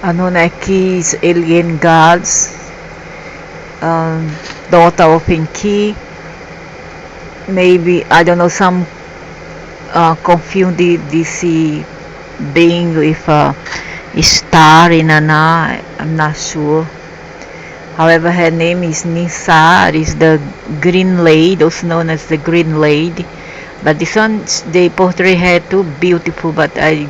Anunnaki's alien gods, um, daughter of Enki. Maybe I don't know. Some confunded this being with a star in an eye. I'm not sure. However, her name is Ninsar, is the Green Lady, also known as the Green Lady. But this one, they portray her too beautiful, but I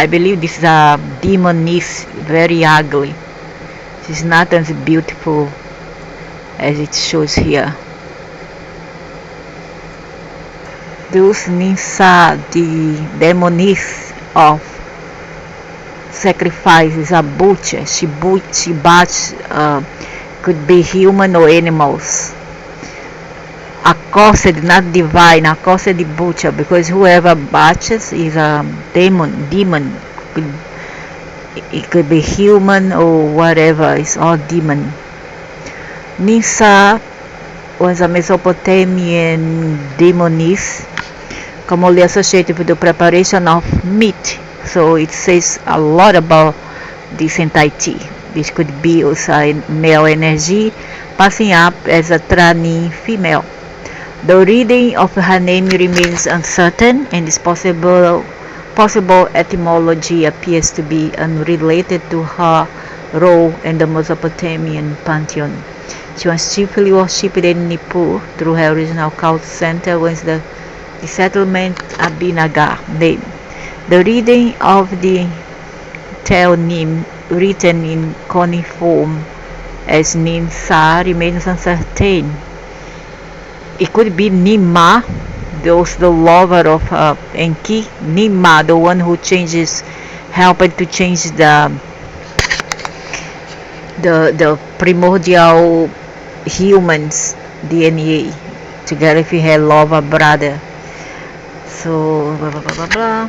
believe this is a demoness, very ugly. She's not as beautiful as it shows here. Those ninsa, the demoness of sacrifice, is a butcher. She butch could be human or animals. Accursed, not divine, accursed the butcher, because whoever butchers is a demon. It could be human or whatever, it's all demon. Ninsa was a Mesopotamian demoness, commonly associated with the preparation of meat. So it says a lot about this entity. This could be also a male energy passing up as a tranny female. The reading of her name remains uncertain, and its possible etymology appears to be unrelated to her role in the Mesopotamian pantheon. She was chiefly worshipped in Nippur through her original cult center once the settlement Abinagar name. The reading of the teonym written in cuneiform as ninsar remains uncertain. It could be Nima, the lover of Enki. Nima, the one who helped to change the primordial humans DNA together with her lover brother. So blah blah blah blah blah.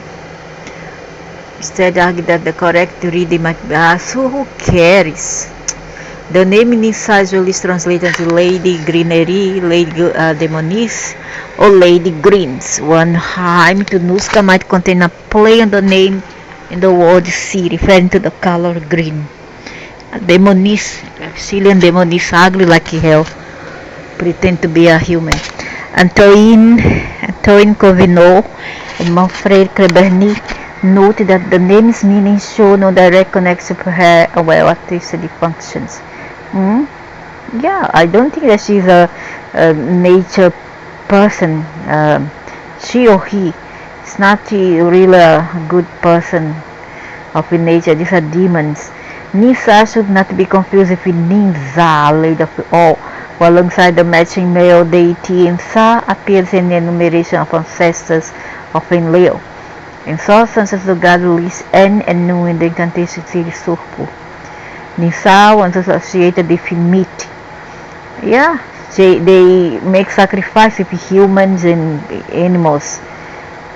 Instead, argue that the correct reading might be so who cares? The name in Ninsar is usually translated to Lady Greenery, Lady Demoness, or Lady Greens. One hymn to Nuska might contain a play on the name in the word sea, referring to the color green. Demoness, Sicilian demoness, ugly like hell, pretend to be a human. Antoine Covino and Manfred Creberny note that the name's meaning show no direct connection to her artistic functions. Yeah, I don't think that she's a nature person. She or he is not really a good person of nature. These are demons. Nisa should not be confused with Ninza, Lady of All, while alongside the matching male deity Insa appears in the enumeration of ancestors of Enlil. In substances the god released N and Nu in the incantation series Surpu. Ninsa was associated with meat. Yeah, they make sacrifice with humans and animals.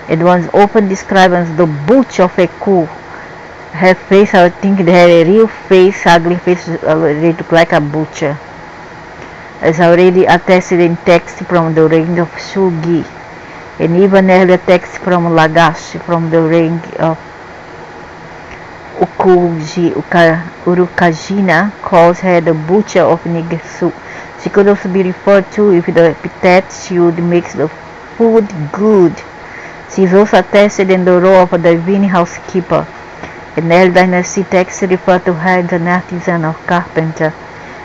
It was often described as the butch of a cow. Her face, I think they had a real face, ugly face, they look like a butcher. As already attested in text from the reign of Shugi, and even earlier text from Lagash from the reign of Urukagina calls her the butcher of Nigesu. She could also be referred to with the epithet she would make the food good. She is also attested in the role of a divine housekeeper. In early dynasty texts refer to her as an artisan or carpenter.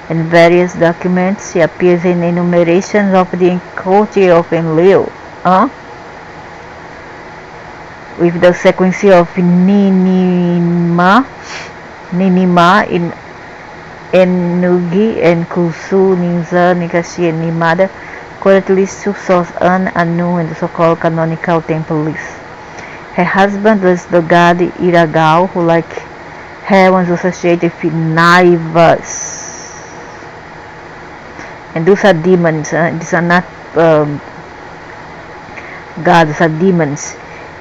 In various documents she appears in enumerations of the court of Enlil. With the sequence of Ninima in Enugi and Kusu, Ninzar, Nikashi, and Nimada correctly to source An, Anu, and the so-called canonical temple list. Her husband was the god Iragal, who like her was associated with Naivas. And those are demons. These are not gods, are demons.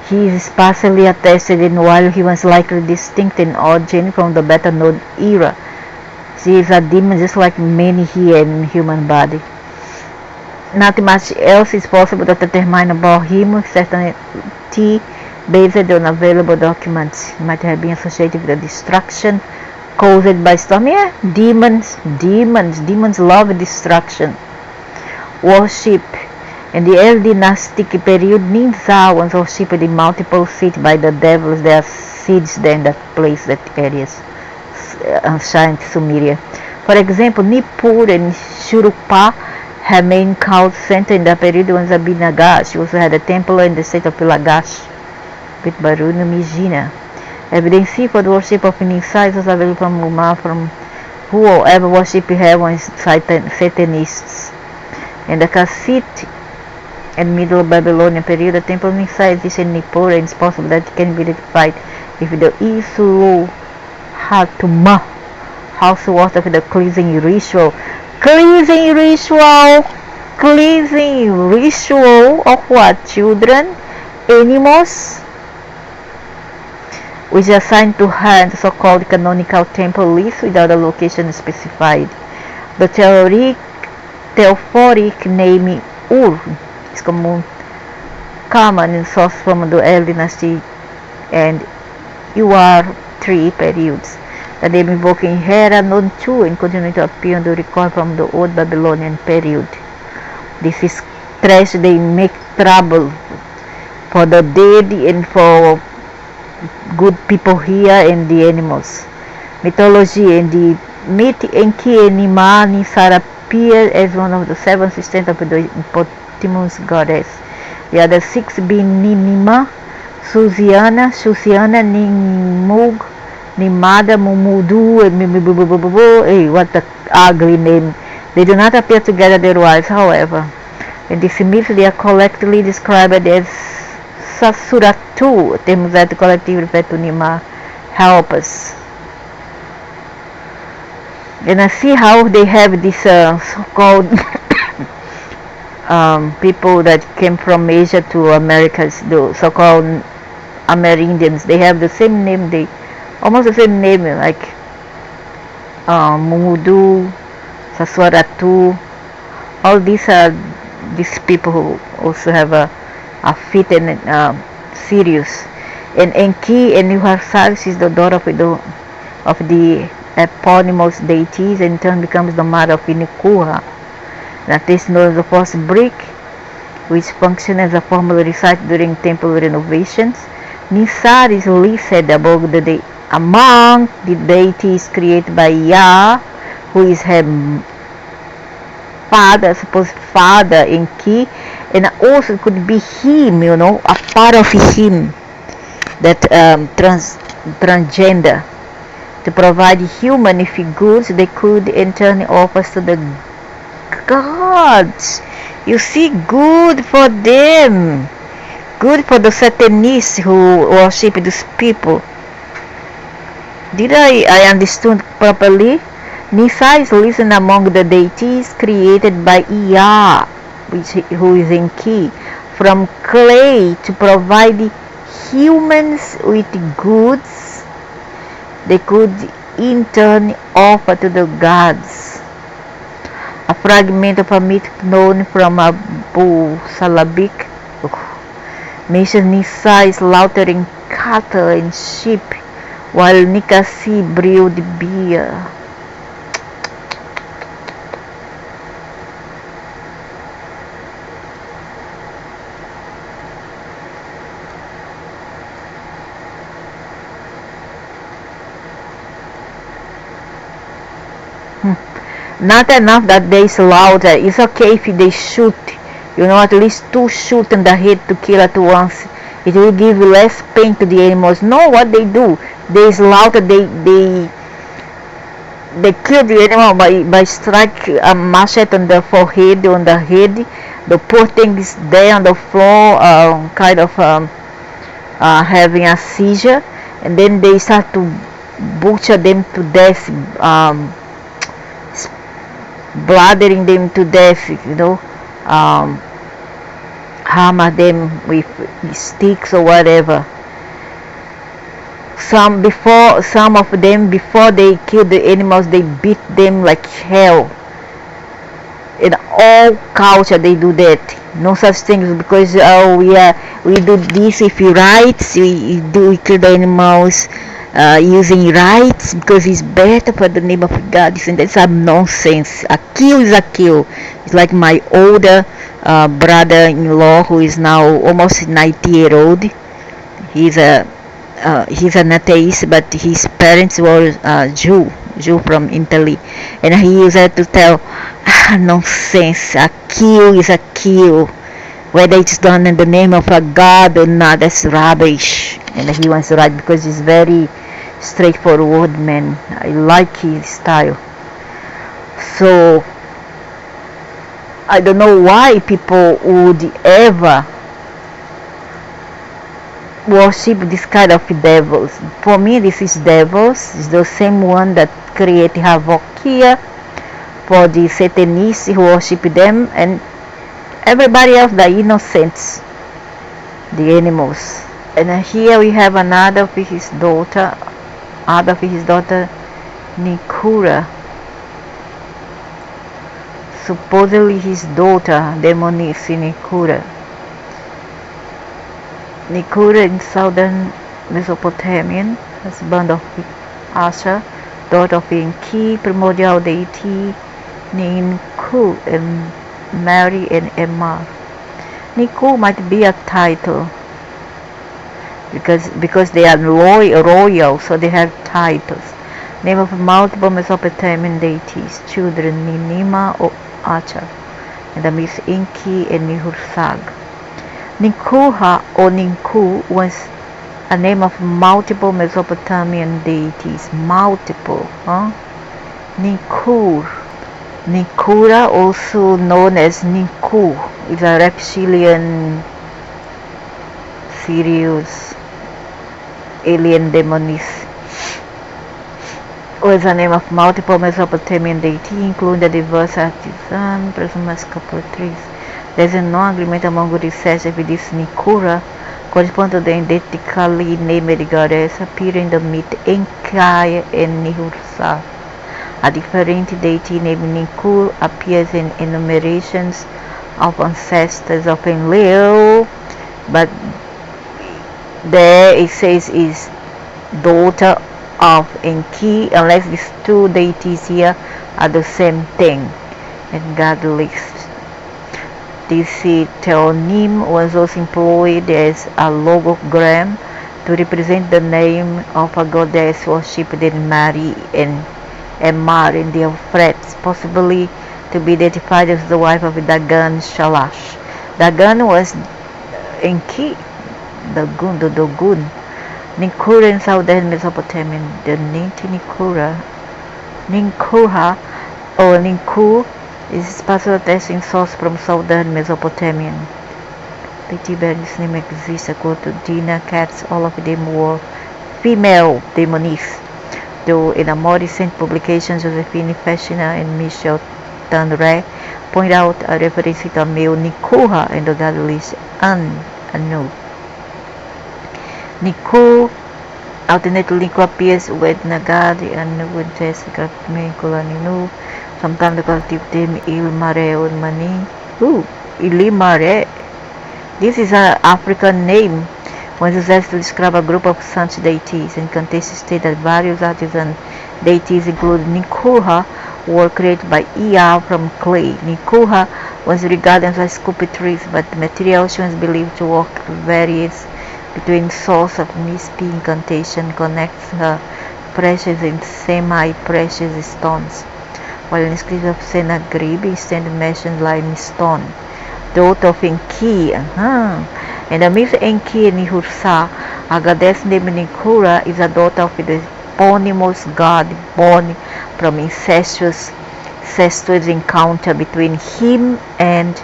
He is partially attested in while he was likely distinct in origin from the Beta Node era. She is a demon just like many here in human body. Not much else is possible to determine about him with certainty based on available documents. He might have been associated with the destruction caused by storm. Yeah, demons love destruction. Worship. In the early dynastic period, ninsar was worshipped in multiple cities by the devils. There are seeds there in that place, that areas, ancient Sumeria. For example, Nippur and Shuruppa, her main cult center in the period was Abhinagash. She also had a temple in the state of Lagash with Baruna Mijina. Evidence for the worship of Ninsar was available from Umar, from whoever worshipped her was Satanists. In the Kassite and Middle Babylonian period, the temple of Ninsar exists in Nippur, and it's possible that it can be identified if the Isuru Hatuma house water for the cleansing ritual. Cleansing ritual of what? Children? Animals? Which is assigned to her in the so-called canonical temple list without a location specified. The theophoric name Ur is common in source from the early dynasty and UR3 periods. The name invoking Hera known too and continue to appear on the record from the Old Babylonian period. This is trash. They make trouble for the dead and for good people here and the animals. Mythology and the myth enki and ninsar appear as one of the 7 sisters of the eponymous goddess. The other 6 being Ninima, Susiana, Nimug, Nimada, Mumudu, and hey, what an ugly name. They do not appear together otherwise, however. In this myth, they are collectively described as Sasuratu, terms that collectively refer to Nima, helpers. And I see how they have this so-called people that came from Asia to Americas, the so-called Amerindians. They have the same name, almost the same name, like Mumudu, Saswaratu. All these are these people who also have a fit and Sirius. And Enki and herself is the daughter of the eponymous deities, and in turn becomes the mother of ninkurra. That is known as the first brick, which functions as a formal recited during temple renovations. Ninsar is listed among the deities created by Yah, who is her father, supposed father Enki, and also could be him, a part of him, that transgender, to provide human goods they could in turn offers to the gods. You see, good for them, good for the Satanists who worship these people. Did I understood properly? Ninsar is listed among the deities created by Ea, who is Enki, from clay to provide humans with goods they could in turn offer to the gods. A fragment of a myth known from Abu Salabik mentions Ninsar slaughtering cattle and sheep while Nikasi brewed beer. Not enough that they slaughter. It's okay if they shoot, at least 2 shoot in the head to kill at once. It will give less pain to the animals. No, what they do, they slaughter, they kill the animal by strike a machete on the forehead, on the head. The poor thing is there on the floor, kind of having a seizure, and then they start to butcher them to death, blathering them to death, hammer them with sticks or whatever. Some of them, before they kill the animals, they beat them like hell. In all culture they do that. No such things because we do this if you right, we kill the animals using rights because it's better for the name of God. And that's some nonsense. A kill is a kill. It's like my older brother-in-law who is now almost 90-year-old. He's an atheist, but his parents were Jew from Italy, and he used to tell, nonsense. A kill is a kill, whether it's done in the name of a god or not. That's rubbish. And he wants to write because he's very straightforward man. I like his style. So I don't know why people would ever worship this kind of devils. For me, this is devils. It's the same one that create havoc here for the Satanists who worship them, and everybody else, the innocents, the animals. And here we have another of his daughter, Ninkurra. Supposedly his daughter, demoness Ninkurra. Ninkurra in southern Mesopotamia, husband of Asher, daughter of Enki, primordial deity Ninku, and Mary and Emma. Ninku might be a title because they are royal, so they have titles. Name of multiple Mesopotamian deities, children Ninima or Asher, and the Miss Enki and Nihursag. Ninkurra or Ninku was a name of multiple Mesopotamian deities. Multiple, Ninkurra, also known as Ninku, is a reptilian, serious alien demoness. Was a name of multiple Mesopotamian deities, including the diverse artisan, presumably couple trees. There is no agreement among researchers if this Ninkurra corresponds to the identically named goddess appearing in the myth Enki and Ninkurra. A different deity named Ninku appears in enumerations of ancestors of Enlil, but there it says is daughter of Enki, unless these two deities here are the same thing. And God lists. This theonym was also employed as a logogram to represent the name of a goddess worshipped in Mary and Emma in the Euphrates, possibly to be identified as the wife of Dagon Shalash. Dagon was Enki, the Dogun. Ninkurra in southern Mesopotamia, the Ninkurra or Ninku is a partial testing source from southern Mesopotamia. The Tiberius name exists according to Dina Katz. All of them were female demoness, though in a more recent publication, Josephine Fashina and Michel Tanre point out a reference to a male Ninkurra in the god list Anu. Niku alternately Niku appears with Nagadi and with Jessica Mekulanu. Sometimes the collective name Il Mare or Mani. Il Mare. This is an African name when used to describe a group of such deities, and contains state that various artisan deities, including Ninkurra, were created by Ea from clay. Ninkurra was regarded as sculptress, but the material she was believed to work varies between source of misty incantation connects her precious and semi-precious stones, while in the script of Sennacherib instead mentioned limestone. Daughter of Enki, and the myth Enki and Nihursag, a goddess named Ninkurra, is a daughter of the eponymous god born from incestuous encounter between him and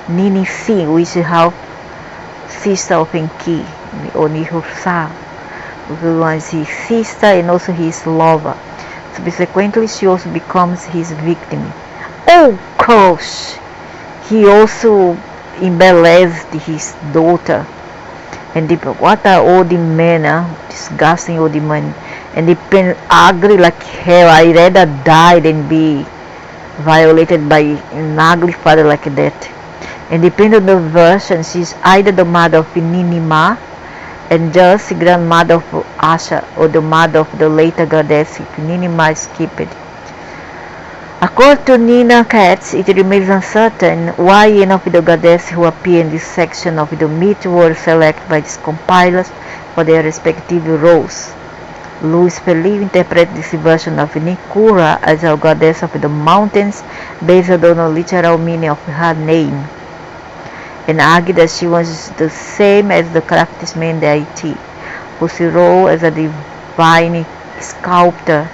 Ninisi, which is half sister of Enki or Nihursag, who was his sister and also his lover. Subsequently, she also becomes his victim. Oh gosh! He also embellished his daughter. And what are all the men, disgusting old men, and they been ugly like hell. I rather die than be violated by an ugly father like that. And depending on the version, she's either the mother of Ninima, and thus grandmother of Asha, or the mother of the later goddess Ninima skipped. According to Nina Katz, it remains uncertain why any of the goddesses who appear in this section of the myth were selected by these compilers for their respective roles. Louis Feliu interprets this version of Ninkurra as a goddess of the mountains based on the literal meaning of her name, and argued that she was the same as the craftsman deity, whose role as a divine sculptor.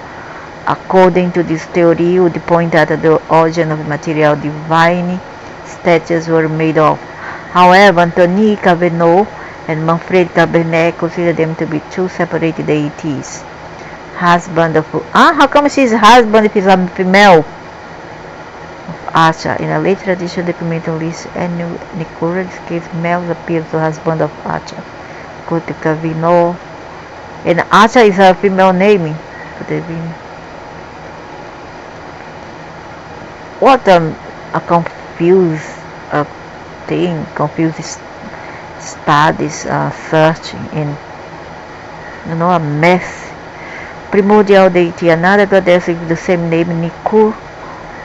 According to this theory, would point out the origin of the material divine statues were made of. However, Anthony Cavanaugh and Manfred Cabernet consider them to be two separate deities. Husband of how come she's husband if he's a female? Asha. In a late tradition, the documented lists and ninkurra. In this case, males appear to husband of Asha. Go to Cavanaugh. And Asha is a female name. What a confused thing, confused studies, searching, and a mess. Primordial deity, another goddess with the same name, Nikur,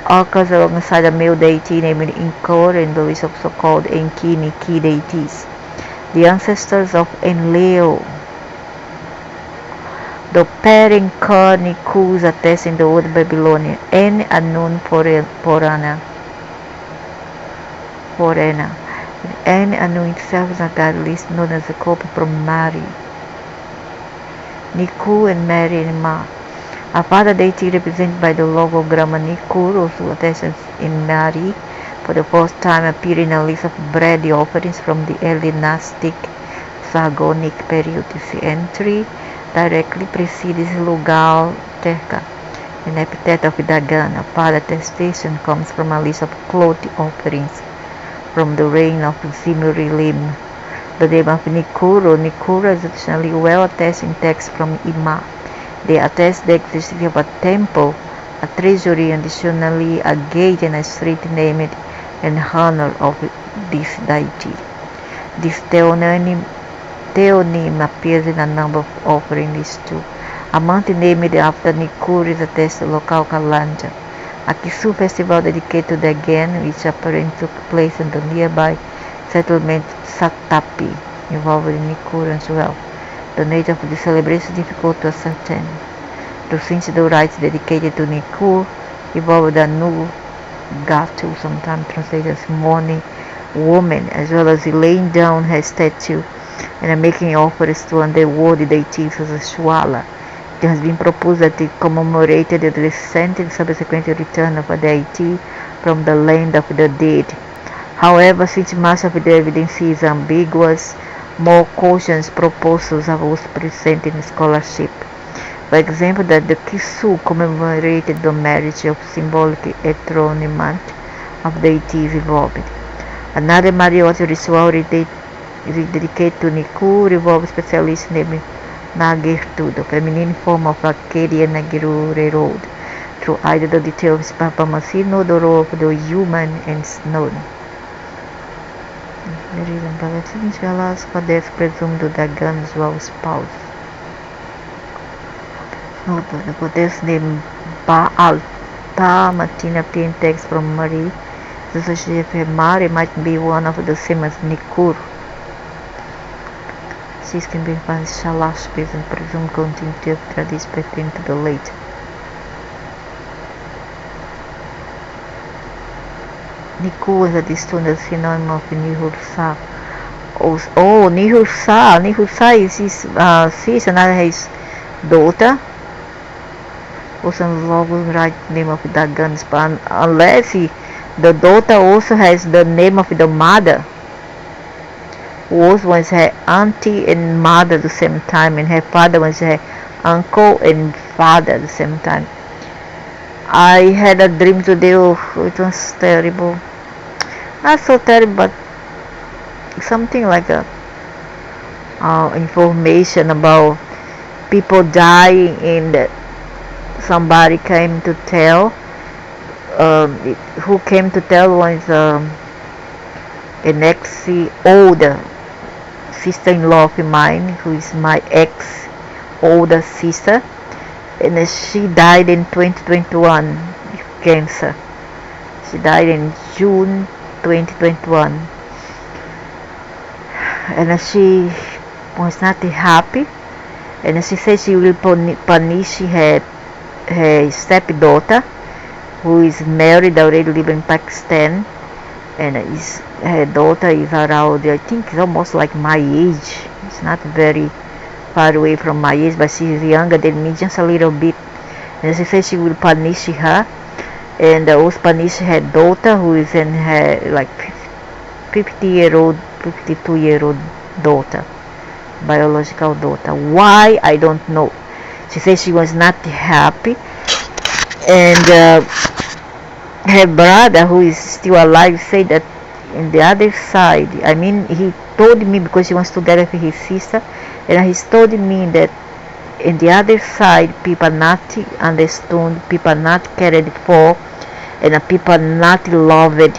occurs alongside a male deity named Enki, and those is also called enki, Niki deities, the ancestors of Enlil. The pair Enki Nikus attest in the Old Babylonian and unknown Purana. And Anu itself is a god list known as a copy from Mari. Niku and Mary and Ma. A father deity represented by the logogram Nikur, also attested in Mari, for the first time appearing in a list of bread offerings from the Hellenistic Sargonic period. This entry directly precedes Lugal Terka, an epithet of Dagan. A father attestation comes from a list of cloth offerings from the reign of Zimri-Lim. The name of Ninkurra is additionally well attested in texts from Ima. They attest the existence of a temple, a treasury, and additionally a gate and a street named in honor of this deity. This theonym appears in a number of offering lists too. A mountain named after Ninkurra is attested to local Kalanja. A Kisu festival dedicated to the Gen, which apparently took place in the nearby settlement Satapi, involving Ninkurra as well. The nature of the celebration is difficult to ascertain, though since the rites dedicated to Ninkurra involved a new Gatu, sometimes translated as mourning woman, as well as laying down her statue and making offers to underworld deities as a Shwala. It has been proposed that it commemorated the descent and subsequent return of a deity from the land of the dead. However, since much of the evidence is ambiguous, more cautious proposals are also present in scholarship. For example, that the Kisu commemorated the marriage of symbolic enthronement of deities involved. Another marriage ritual dedicated to Niku involves specialists named Nagertu, the feminine form of Akkadian Nagiru through either the detail of Papa Masino, the role of the human and known. The reason for that is Velas Kodesh presumed the Dagan as well as spouse. Note the goddess named Baal Martina appearing text from Marie. The association of Mari might be one of the same as Nikur. These can be found in Shalash based on presumed continuity of tradition pertaining to the late. Niku is a distant synonym of Nihursa. Oh, Nihursa is his sister, not his daughter. Also involved with the right name of Dagan, but unless the daughter also has the name of the mother, who was her auntie and mother at the same time, and her father was her uncle and father at the same time. I had a dream today. It was terrible. Not so terrible, but something like a information about people dying, and somebody came to tell. Who came to tell was an older sister-in-law of mine, who is my ex older sister, and she died in 2021 with cancer. She died in June 2021, and she was not happy, and she said she will punish her stepdaughter, who is married already, living in Pakistan, and her daughter is around, I think it's almost like my age. It's not very far away from my age, but she's younger than me just a little bit. And she said she will punish her, and also punish her daughter, who is in her like 50-year-old, 52-year-old daughter, biological daughter. Why? I don't know. She said she was not happy, and her brother, who is still alive, said that in the other side, I mean, he told me, because he wants to get with his sister, and he's told me that in the other side, people not understood, people not cared for, and people not loved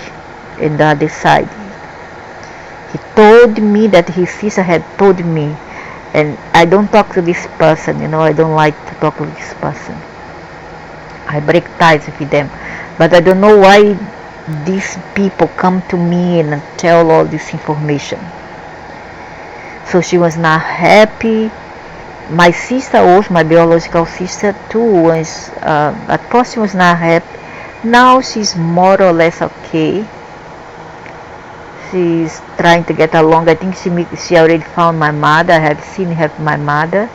in the other side. He told me that his sister had told me, and I don't talk to this person, I don't like to talk to this person. I break ties with them. But I don't know why these people come to me and tell all this information. So she was not happy. My sister, also my biological sister too, was at first she was not happy. Now she's more or less okay. She's trying to get along. I think she already found my mother. I have seen her, my mother,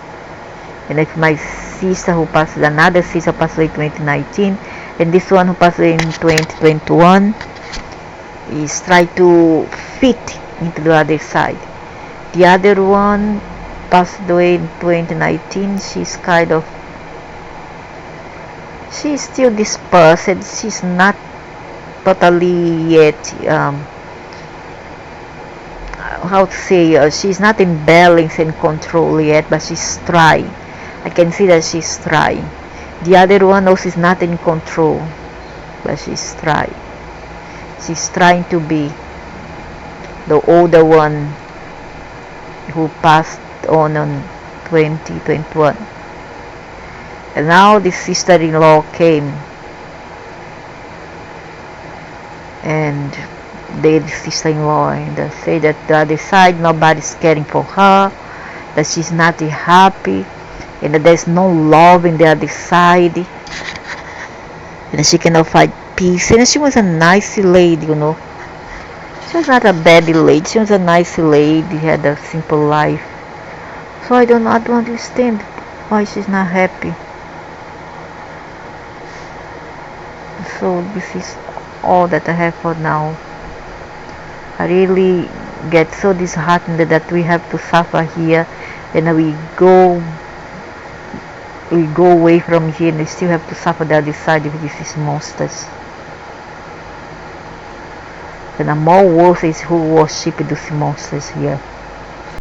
and if my sister who passed, another sister passed away in 2019. And this one who passed away in 2021 is trying to fit into the other side. The other one passed away in 2019. She's still dispersed. She's not totally yet, how to say, she's not in balance and control yet, but she's trying. I can see that she's trying. The other one also is not in control, but she's trying. She's trying to be the older one who passed on 2021. And now the sister-in-law came, and the sister-in-law, and they say that the other side, nobody's caring for her, that she's not happy, and that there's no love in the other side, and she cannot find peace. And she was a nice lady, She was not a bad lady. She was a nice lady, had a simple life. So I don't understand why she's not happy. So this is all that I have for now. I really get so disheartened that we have to suffer here, and we go away from here, and we still have to suffer the other side with these monsters. And the more worse is who worship these monsters here.